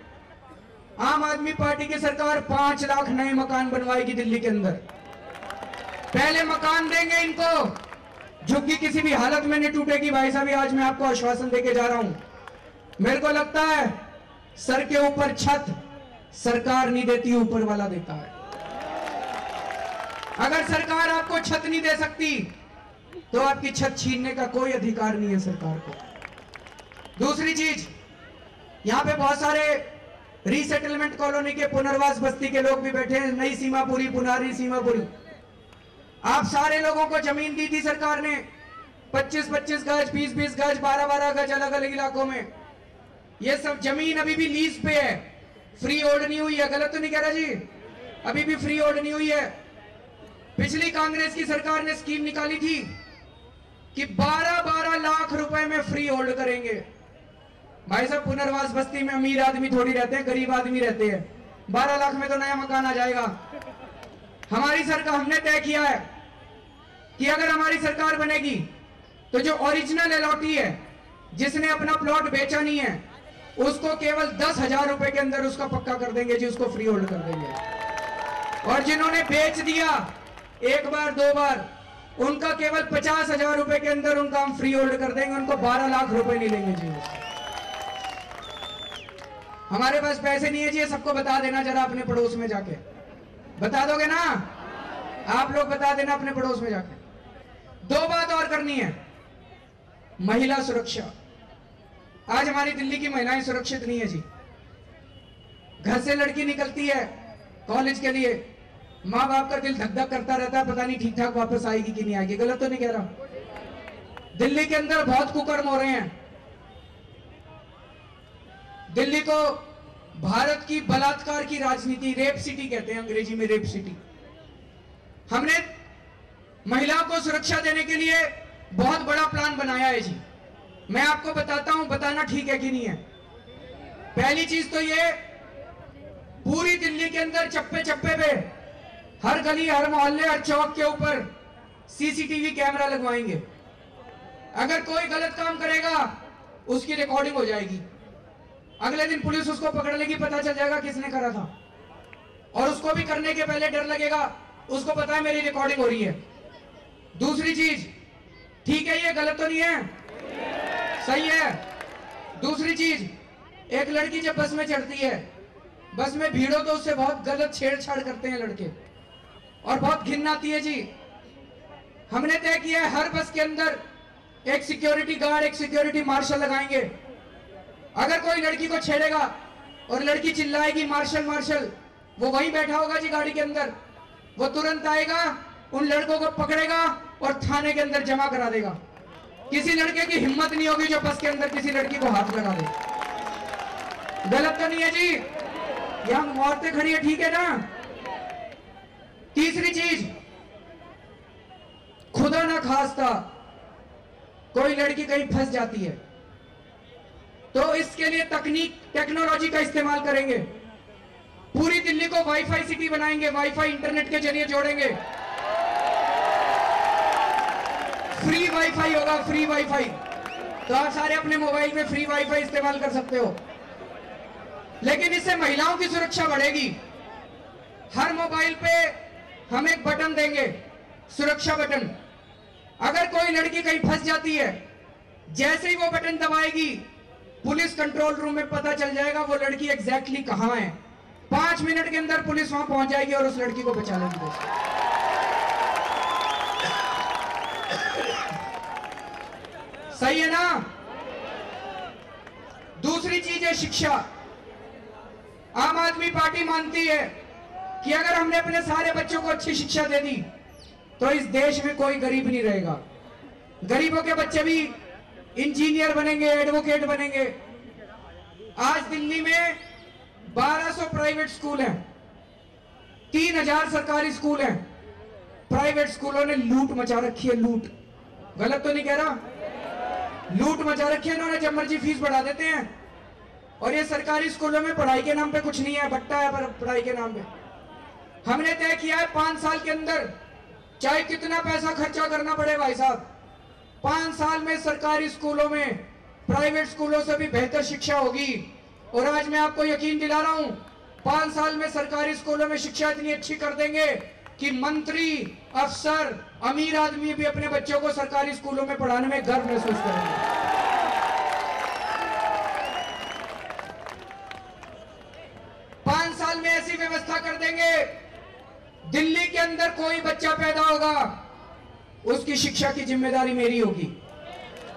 A: आम आदमी पार्टी की सरकार 5 लाख नए मकान बनवाएगी दिल्ली के अंदर। पहले मकान देंगे इनको, झुग्गी किसी भी हालत में नहीं टूटेगी भाई साहब। आज मैं आपको आश्वासन देके जा रहा हूं। मेरे को लगता है सर के ऊपर छत सरकार नहीं देती, ऊपर वाला देता है। अगर सरकार आपको छत नहीं दे सकती तो आपकी छत छीनने का कोई अधिकार नहीं है सरकार को। दूसरी चीज, यहां पे बहुत सारे रीसेटलमेंट कॉलोनी के पुनर्वास बस्ती के लोग भी बैठे हैं। नई सीमापुरी, पुनारी सीमापुरी, आप सारे लोगों को जमीन दी थी सरकार ने, 25-25 गज, 20-20 गज, 12-12 गज अलग अलग इलाकों में। ये सब जमीन अभी भी लीज पे है, फ्री होल्ड नहीं हुई है। गलत तो नहीं कह रहा जी? अभी भी फ्री होल्ड नहीं हुई है। पिछली कांग्रेस की सरकार ने स्कीम निकाली थी कि 12-12 लाख रुपए में फ्री होल्ड करेंगे। भाई साहब पुनर्वास बस्ती में अमीर आदमी थोड़ी रहते हैं, गरीब आदमी रहते हैं। 12 लाख में तो नया मकान आ जाएगा। हमारी सरकार, हमने तय किया है कि अगर हमारी सरकार बनेगी तो जो ओरिजिनल अलॉटी है, जिसने अपना प्लॉट बेचा नहीं है, उसको केवल 10,000 रुपए के अंदर उसका पक्का कर देंगे जी, उसको फ्री होल्ड कर देंगे। और जिन्होंने बेच दिया 1 बार 2 बार, उनका केवल 50,000 रुपए के अंदर उनका हम फ्री होल्ड कर देंगे, उनको 12 लाख रुपए नहीं लेंगे जी। हमारे पास पैसे नहीं है जी, सबको बता देना जरा अपने पड़ोस में जाके। बता दोगे ना? आप लोग बता देना अपने पड़ोस में जाके। 2 बात और करनी है। महिला सुरक्षा। आज हमारी दिल्ली की महिलाएं सुरक्षित नहीं है जी। घर से लड़की निकलती है कॉलेज के लिए, माँ बाप का दिल धक धक करता रहता है, पता नहीं ठीक ठाक वापस आएगी कि नहीं आएगी। गलत तो नहीं कह रहा? दिल्ली के अंदर बहुत कुकर्म हो रहे हैं। दिल्ली को भारत की बलात्कार की राजनीति, रेप सिटी कहते हैं अंग्रेजी में, रेप सिटी। हमने महिलाओं को सुरक्षा देने के लिए बहुत बड़ा प्लान बनाया है जी। मैं आपको बताता हूं, बताना ठीक है कि नहीं है। पहली चीज तो ये, पूरी दिल्ली के अंदर चप्पे चप्पे पे, हर गली, हर मोहल्ले, हर चौक के ऊपर सीसीटीवी कैमरा लगवाएंगे। अगर कोई गलत काम करेगा उसकी रिकॉर्डिंग हो जाएगी। अगले दिन पुलिस उसको पकड़ लेगी, पता चल जाएगा किसने करा था। और उसको भी करने के पहले डर लगेगा, उसको पता है मेरी रिकॉर्डिंग हो रही है। दूसरी चीज, ठीक है ये गलत तो नहीं है, सही है। दूसरी चीज, एक लड़की जब बस में चढ़ती है, बस में भीड़ हो तो उससे बहुत गलत छेड़छाड़ करते हैं लड़के, और बहुत घिन आती है जी। हमने तय किया है हर बस के अंदर एक सिक्योरिटी गार्ड, एक सिक्योरिटी मार्शल लगाएंगे। अगर कोई लड़की को छेड़ेगा और लड़की चिल्लाएगी मार्शल मार्शल, वो वहीं बैठा होगा जी गाड़ी के अंदर, वो तुरंत आएगा, उन लड़कों को पकड़ेगा और थाने के अंदर जमा करा देगा। किसी लड़के की हिम्मत नहीं होगी जो बस के अंदर किसी लड़की को हाथ लगा दे। गलत तो नहीं है जी? यहां औरतें खड़ी है, ठीक है ना? तीसरी चीज, खुदा ना खास्ता कोई लड़की कहीं फंस जाती है तो इसके लिए तकनीक, टेक्नोलॉजी का इस्तेमाल करेंगे। पूरी दिल्ली को वाईफाई सिटी बनाएंगे, वाईफाई इंटरनेट के जरिए जोड़ेंगे। फ्री वाईफाई होगा, फ्री वाईफाई। तो आप सारे अपने मोबाइल में फ्री वाईफाई इस्तेमाल कर सकते हो। लेकिन इससे महिलाओं की सुरक्षा बढ़ेगी। हर मोबाइल पे हम एक बटन देंगे, सुरक्षा बटन। अगर कोई लड़की कहीं फंस जाती है, जैसे ही वो बटन दबाएगी पुलिस कंट्रोल रूम में पता चल जाएगा वो लड़की एग्जैक्टली कहां है। 5 मिनट के अंदर पुलिस वहां पहुंच जाएगी और उस लड़की को बचा लेगी दोस्तों। सही है ना? दूसरी चीज है शिक्षा। आम आदमी पार्टी मानती है कि अगर हमने अपने सारे बच्चों को अच्छी शिक्षा दे दी तो इस देश में कोई गरीब नहीं रहेगा। गरीबों के बच्चे भी इंजीनियर बनेंगे, एडवोकेट बनेंगे। आज दिल्ली में 1200 प्राइवेट स्कूल हैं, 3000 सरकारी स्कूल हैं। प्राइवेट स्कूलों ने लूट मचा रखी है। लूट, गलत तो नहीं कह रहा? लूट मचा रखी है इन्होंने। जब मर्जी फीस बढ़ा देते हैं। और ये सरकारी स्कूलों में पढ़ाई के नाम पे कुछ नहीं है, बट्टा है पर पढ़ाई के नाम पे। हमने तय किया है 5 साल के अंदर, चाहे कितना पैसा खर्चा करना पड़े भाई साहब, 5 साल में सरकारी स्कूलों में प्राइवेट स्कूलों से भी बेहतर शिक्षा होगी। और आज मैं आपको यकीन दिला रहा हूं, 5 साल में सरकारी स्कूलों में शिक्षा इतनी अच्छी कर देंगे कि मंत्री, अफसर, अमीर आदमी भी अपने बच्चों को सरकारी स्कूलों में पढ़ाने में गर्व महसूस करेंगे। 5 साल में ऐसी व्यवस्था कर देंगे, दिल्ली के अंदर कोई बच्चा पैदा होगा उसकी शिक्षा की जिम्मेदारी मेरी होगी,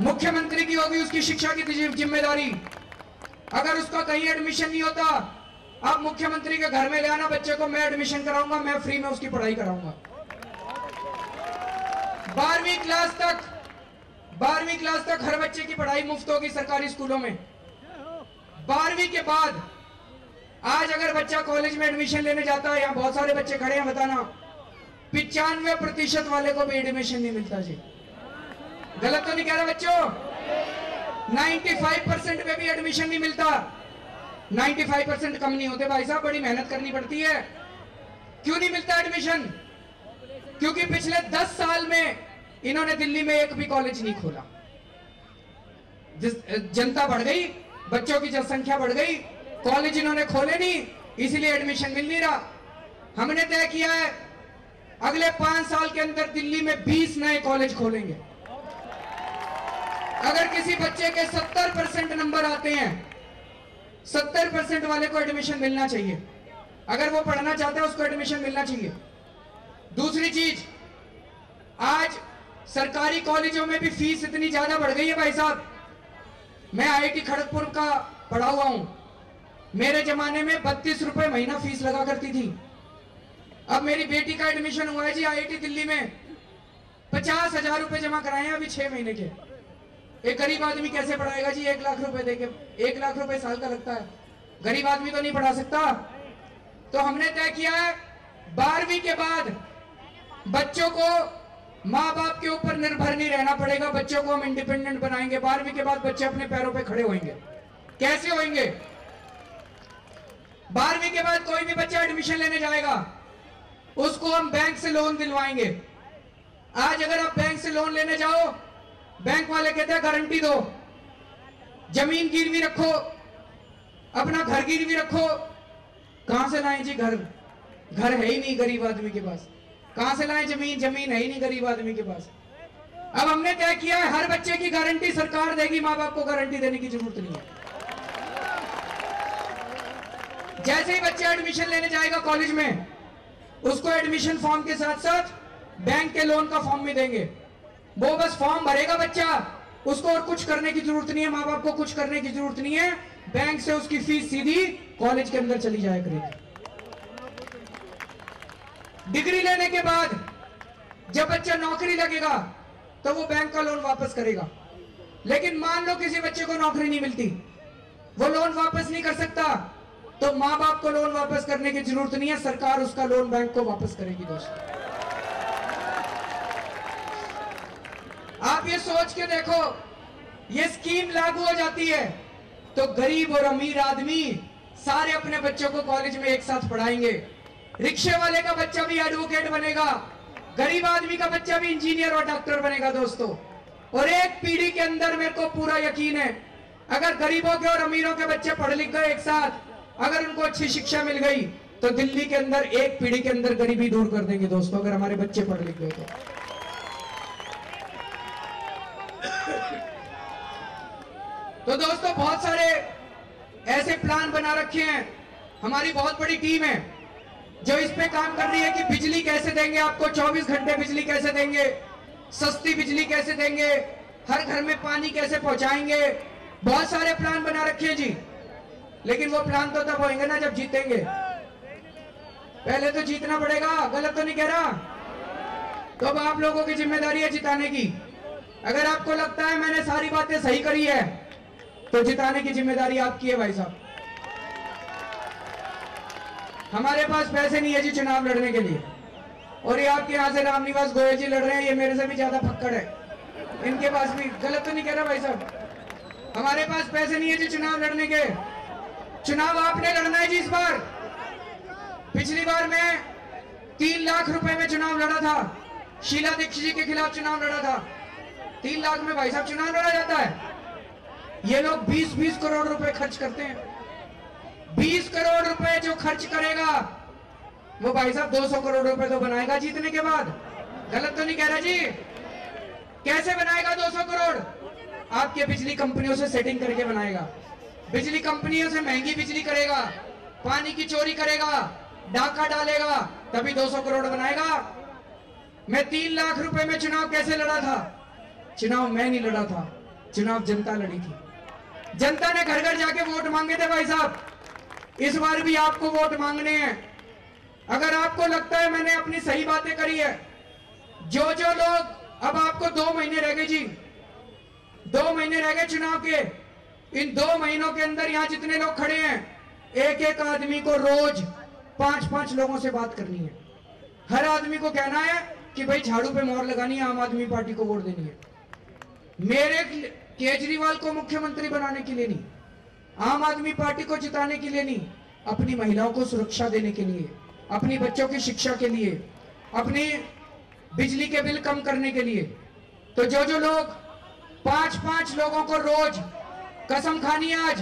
A: मुख्यमंत्री की होगी उसकी शिक्षा की जिम्मेदारी। अगर उसका कहीं एडमिशन नहीं होता, आप मुख्यमंत्री के घर में ले आना बच्चे को, मैं एडमिशन कराऊंगा, मैं फ्री में उसकी पढ़ाई कराऊंगा। 12वीं क्लास तक हर बच्चे की पढ़ाई मुफ्त होगी सरकारी स्कूलों में। 12वीं के बाद आज अगर बच्चा कॉलेज में एडमिशन लेने जाता है, यहां बहुत सारे बच्चे खड़े हैं, बताना 95% वाले को भी एडमिशन नहीं मिलता जी। गलत तो नहीं कह रहा बच्चों? 95% में भी एडमिशन नहीं मिलता। 95% कम नहीं होते भाई साहब, बड़ी मेहनत करनी पड़ती है। क्यों नहीं मिलता एडमिशन? क्योंकि पिछले 10 साल में इन्होंने दिल्ली में एक भी कॉलेज नहीं खोला। जनता बढ़ गई, बच्चों की जनसंख्या बढ़ गई, कॉलेज इन्होंने खोले नहीं, इसलिए एडमिशन मिल नहीं रहा। हमने तय किया है अगले 5 साल के अंदर दिल्ली में 20 नए कॉलेज खोलेंगे। अगर किसी बच्चे के 70% नंबर आते हैं, 70% वाले को एडमिशन मिलना चाहिए। अगर वो पढ़ना चाहता है उसको एडमिशन मिलना चाहिए। दूसरी चीज, आज सरकारी कॉलेजों में भी फीस इतनी ज्यादा बढ़ गई है भाई साहब। मैं आईआईटी खड़गपुर का पढ़ा हुआ हूं। मेरे जमाने में 32 रुपए महीना फीस लगा करती थी। अब मेरी बेटी का एडमिशन हुआ है जी आईआईटी दिल्ली में, 50,000 रुपए जमा कराए हैं अभी 6 महीने के। एक गरीब आदमी कैसे पढ़ाएगा जी 1 लाख रुपए देके? 1 लाख रुपए साल का लगता है, गरीब आदमी तो नहीं पढ़ा सकता। तो हमने तय किया है 12वीं के बाद बच्चों को माँ बाप के ऊपर निर्भर नहीं रहना पड़ेगा, बच्चों को हम इंडिपेंडेंट बनाएंगे। 12वीं के बाद बच्चे अपने पैरों पे खड़े होंगे। कैसे होंगे? 12वीं के बाद कोई भी बच्चा एडमिशन लेने जाएगा, उसको हम बैंक से लोन दिलवाएंगे। आज अगर आप बैंक से लोन लेने जाओ, बैंक वाले कहते हैं गारंटी दो, जमीन गिरवी रखो, अपना घर गिरवी रखो। कहां से लाएं जी घर? घर है ही नहीं गरीब आदमी के पास। कहां से लाएं जमीन? जमीन है ही नहीं गरीब आदमी के पास। अब हमने तय किया है हर बच्चे की गारंटी सरकार देगी, मां बाप को गारंटी देने की जरूरत नहीं है। जैसे ही बच्चा एडमिशन लेने जाएगा कॉलेज में, उसको एडमिशन फॉर्म के साथ साथ बैंक के लोन का फॉर्म भी देंगे। वो बस फॉर्म भरेगा बच्चा, उसको और कुछ करने की जरूरत नहीं है, माँ बाप को कुछ करने की जरूरत नहीं है। बैंक से उसकी फीस सीधी कॉलेज के अंदर चली जाया करेगी। डिग्री लेने के बाद जब बच्चा नौकरी लगेगा तो वो बैंक का लोन वापस करेगा। लेकिन मान लो किसी बच्चे को नौकरी नहीं मिलती, वो लोन वापस नहीं कर सकता, तो माँ बाप को लोन वापस करने की जरूरत नहीं है, सरकार उसका लोन बैंक को वापस करेगी। दोस्तों आप ये सोच के देखो, ये स्कीम लागू हो जाती है तो गरीब और अमीर आदमी सारे अपने बच्चों को कॉलेज में एक साथ पढ़ाएंगे। रिक्शे वाले का बच्चा भी एडवोकेट बनेगा, गरीब आदमी का बच्चा भी इंजीनियर और डॉक्टर बनेगा। दोस्तों, और एक पीढ़ी के अंदर मेरे को पूरा यकीन है, अगर गरीबों के और अमीरों के बच्चे पढ़ लिख गए एक साथ, अगर उनको अच्छी शिक्षा मिल गई, तो दिल्ली के अंदर एक पीढ़ी के अंदर गरीबी दूर कर देंगे। दोस्तों, अगर हमारे बच्चे पढ़ लिख गए तो तो दोस्तों बहुत सारे ऐसे प्लान बना रखे हैं, हमारी बहुत बड़ी टीम है जो इस पे काम कर रही है कि बिजली कैसे देंगे आपको, 24 घंटे बिजली कैसे देंगे, सस्ती बिजली कैसे देंगे, हर घर में पानी कैसे पहुंचाएंगे। बहुत सारे प्लान बना रखे हैं जी, लेकिन वो प्लान तो तब होंगे ना जब जीतेंगे। पहले तो जीतना पड़ेगा, गलत तो नहीं कह रहा। तो अब आप लोगों की जिम्मेदारी है जिताने की। अगर आपको लगता है मैंने सारी बातें सही करी है तो जिताने की जिम्मेदारी आपकी है भाई साहब। हमारे पास पैसे नहीं है जी चुनाव लड़ने के लिए, और ये आपके यहाँ से रामनिवास गोयल जी लड़ रहे हैं, ये मेरे से भी ज्यादा फक्कड़ है, इनके पास भी। गलत तो नहीं कह रहा भाई साहब। हमारे पास पैसे नहीं है जी चुनाव लड़ने के। चुनाव आपने लड़ना है जी इस बार। पिछली बार मैं 3 लाख रुपए में चुनाव लड़ा था, शीला दीक्षित जी के खिलाफ चुनाव लड़ा था। 3 लाख में भाई साहब चुनाव लड़ा जाता है। ये लोग 20-20 करोड़ रुपए खर्च करते हैं। 20 करोड़ रुपए जो खर्च करेगा वो भाई साहब 200 करोड़ रुपए तो बनाएगा जीतने के बाद। गलत तो नहीं कह रहा जी। कैसे बनाएगा 200 करोड़? आपके बिजली कंपनियों से सेटिंग करके बनाएगा, बिजली कंपनियों से महंगी बिजली करेगा, पानी की चोरी करेगा, डाका डालेगा, तभी 200 करोड़ बनाएगा। मैं 3 लाख रुपए में चुनाव कैसे लड़ा था? चुनाव मैं नहीं लड़ा था, चुनाव जनता लड़ी थी। जनता ने घर घर जाके वोट मांगे थे भाई साहब। इस बार भी आपको वोट मांगने हैं। अगर आपको लगता है मैंने अपनी सही बातें करी है, जो लोग, अब आपको 2 महीने रह गए जी, 2 महीने रह गए चुनाव के। इन 2 महीनों के अंदर यहाँ जितने लोग खड़े हैं, एक आदमी को रोज 5-5 लोगों से बात करनी है। हर आदमी को कहना है कि भाई झाड़ू पे मोहर लगानी है, आम आदमी पार्टी को वोट देनी है। मेरे केजरीवाल को मुख्यमंत्री बनाने के लिए नहीं, आम आदमी पार्टी को जिताने के लिए नहीं, अपनी महिलाओं को सुरक्षा देने के लिए, अपनी बच्चों की शिक्षा के लिए, अपनी बिजली के बिल कम करने के लिए। तो जो लोग 5-5 लोगों को रोज, कसम खानी है आज,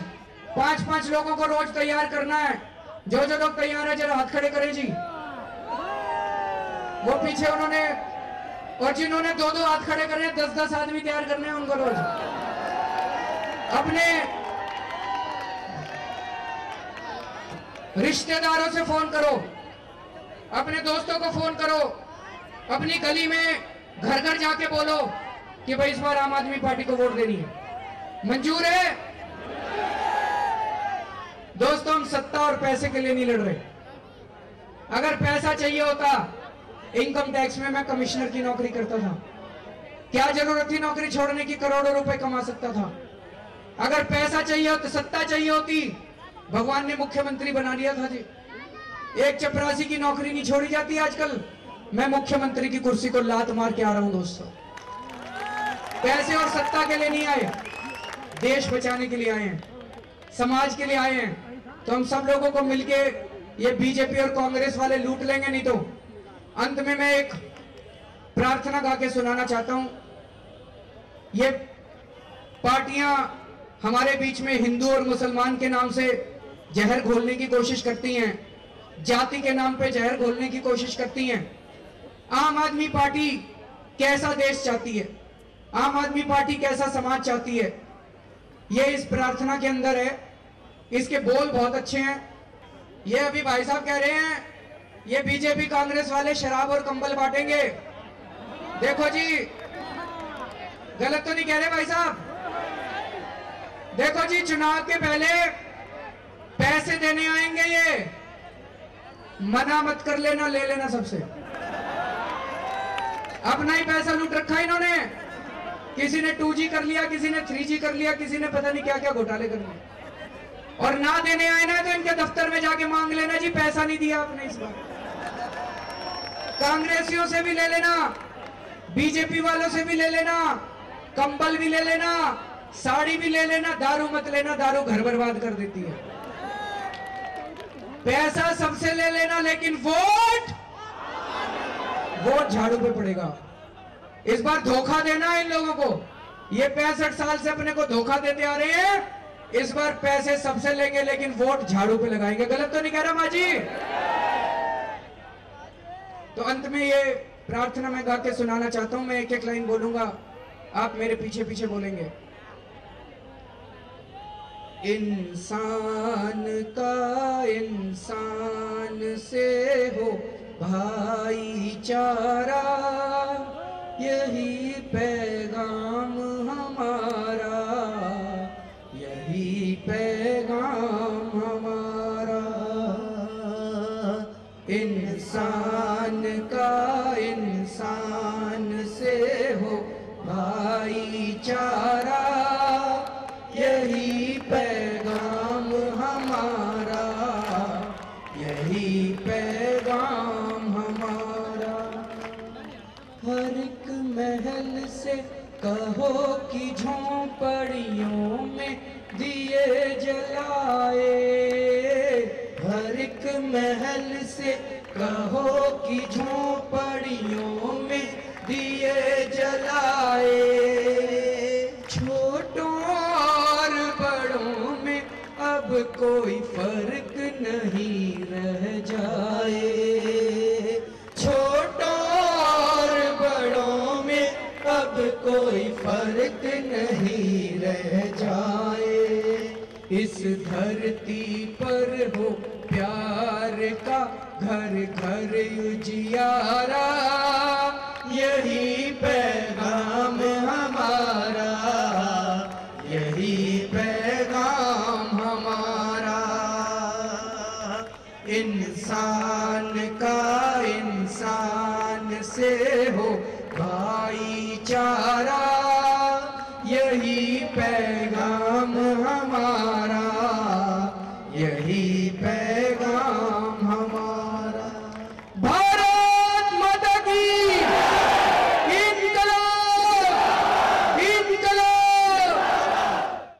A: 5-5 लोगों को रोज तैयार करना है। जो लोग तैयार है जरा हाथ खड़े करें जी। वो पीछे उन्होंने, और जिन्होंने 2-2 हाथ खड़े करे, 10-10 आदमी तैयार करने हैं उनको रोज। अपने रिश्तेदारों से फोन करो, अपने दोस्तों को फोन करो, अपनी गली में घर घर जाके बोलो कि भाई इस बार आम आदमी पार्टी को वोट देनी है। मंजूर है दोस्तों? हम सत्ता और पैसे के लिए नहीं लड़ रहे। अगर पैसा चाहिए होता, इनकम टैक्स में मैं कमिश्नर की नौकरी करता था। क्या जरूरत थी नौकरी छोड़ने की? करोड़ों रुपए कमा सकता था। अगर पैसा चाहिए होता, सत्ता चाहिए होती, भगवान ने मुख्यमंत्री बना दिया था जी। एक चपरासी की नौकरी नहीं छोड़ी जाती आजकल। मैं मुख्यमंत्री की कुर्सी को लात मार के आ रहा हूं दोस्तों। पैसे और सत्ता के लिए नहीं आए, देश बचाने के लिए आए हैं, समाज के लिए आए हैं। तो हम सब लोगों को मिलके ये बीजेपी और कांग्रेस वाले लूट लेंगे नहीं। तो अंत में मैं एक प्रार्थना गा के सुनाना चाहता हूं। ये पार्टियां हमारे बीच में हिंदू और मुसलमान के नाम से जहर घोलने की कोशिश करती हैं, जाति के नाम पे जहर घोलने की कोशिश करती हैं। आम आदमी पार्टी कैसा देश चाहती है, आम आदमी पार्टी कैसा समाज चाहती है, ये इस प्रार्थना के अंदर है। इसके बोल बहुत अच्छे हैं। ये अभी भाई साहब कह रहे हैं ये बीजेपी कांग्रेस वाले शराब और कंबल बांटेंगे। देखो जी, गलत तो नहीं कह रहे भाई साहब? देखो जी, चुनाव के पहले पैसे देने आएंगे, ये मना मत कर लेना, ले लेना सबसे। अपना ही पैसा लूट रखा इन्होंने। किसी ने 2G कर लिया, किसी ने 3G कर लिया, किसी ने पता नहीं क्या क्या घोटाले कर लिए। और ना देने आए ना तो इनके दफ्तर में जाके मांग लेना जी, पैसा नहीं दिया आपने इस बार। कांग्रेसियों से भी ले लेना, बीजेपी वालों से भी ले लेना, कंबल भी ले लेना, साड़ी भी ले लेना। दारू मत लेना, दारू घर बर्बाद कर देती है। पैसा सबसे ले लेना, लेकिन वोट झाड़ू पे पड़ेगा। इस बार धोखा देना है इन लोगों को। ये 65 साल से अपने को धोखा देते आ रहे हैं। इस बार पैसे सबसे लेंगे, लेकिन वोट झाड़ू पे लगाएंगे। गलत तो नहीं कह रहा माँ जी? तो अंत में ये प्रार्थना मैं गा के सुनाना चाहता हूं। मैं एक एक लाइन बोलूंगा, आप मेरे पीछे पीछे बोलेंगे। इंसान का इंसान से हो भाईचारा, यही पैगाम हमारा, यही पैगाम हमारा। इंसान का इंसान से हो भाईचारा, यही पैगाम हमारा, यही पैगाम हमारा। हर एक महल से कहो कि झोंपड़ियों में दिए जलाए, हर एक महल से कहो कि झोंपड़ियों में दिए जलाए। छोटों और बड़ों में अब कोई फर्क नहीं रह जाए, छोटों और बड़ों में अब कोई फर्क नहीं रह जाए। इस धरती पर हो प्यार का घर घर उजियारा, यही पैगाम हमारा, यही पैगाम हमारा। इंसान